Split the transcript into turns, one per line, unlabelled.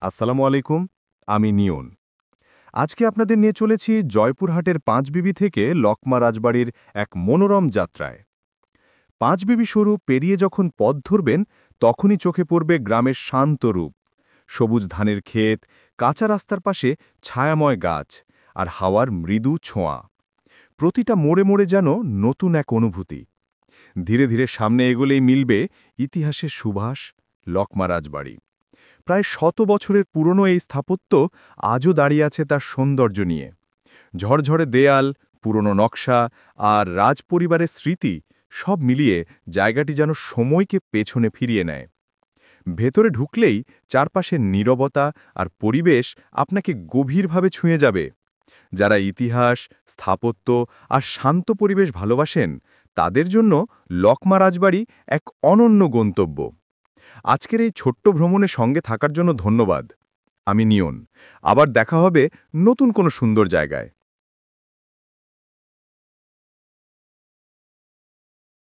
আসসালামু আলাইকুম। আমি নিয়ন। আজকে আপনাদের নিয়ে চলেছি জয়পুরহাটের পাঁচবিবি থেকে লকমা রাজবাড়ির এক মনোরম যাত্রায়। পাঁচবিবি সরু পেরিয়ে যখন পথ ধরবেন, তখনই চোখে পড়বে গ্রামের শান্ত রূপ। সবুজ ধানের ক্ষেত, কাঁচা রাস্তার পাশে ছায়াময় গাছ, আর হাওয়ার মৃদু ছোঁয়া। প্রতিটা মোড়ে মোড়ে যেন নতুন এক অনুভূতি। ধীরে ধীরে সামনে এগোলেই মিলবে ইতিহাসের সুবাস, লকমা রাজবাড়ি। প্রায় ১০০ বছরের পুরনো এই স্থাপত্য আজও দাঁড়িয়ে আছে তার সৌন্দর্য নিয়ে। ঝরঝরে দেয়াল, পুরনো নকশা আর রাজপরিবারের স্মৃতি সব মিলিয়ে জায়গাটি যেন সময়কে পেছনে ফিরিয়ে নেয়। ভেতরে ঢুকলেই চারপাশের নীরবতা আর পরিবেশ আপনাকে গভীরভাবে ছুঁয়ে যাবে। যারা ইতিহাস, স্থাপত্য আর শান্ত পরিবেশ ভালোবাসেন, তাদের জন্য লকমা রাজবাড়ি এক অনন্য গন্তব্য। আজকের এই ছোট্ট ভ্রমণের সঙ্গে থাকার জন্য ধন্যবাদ। আমি নিয়ন। আবার দেখা হবে নতুন কোনো সুন্দর জায়গায়।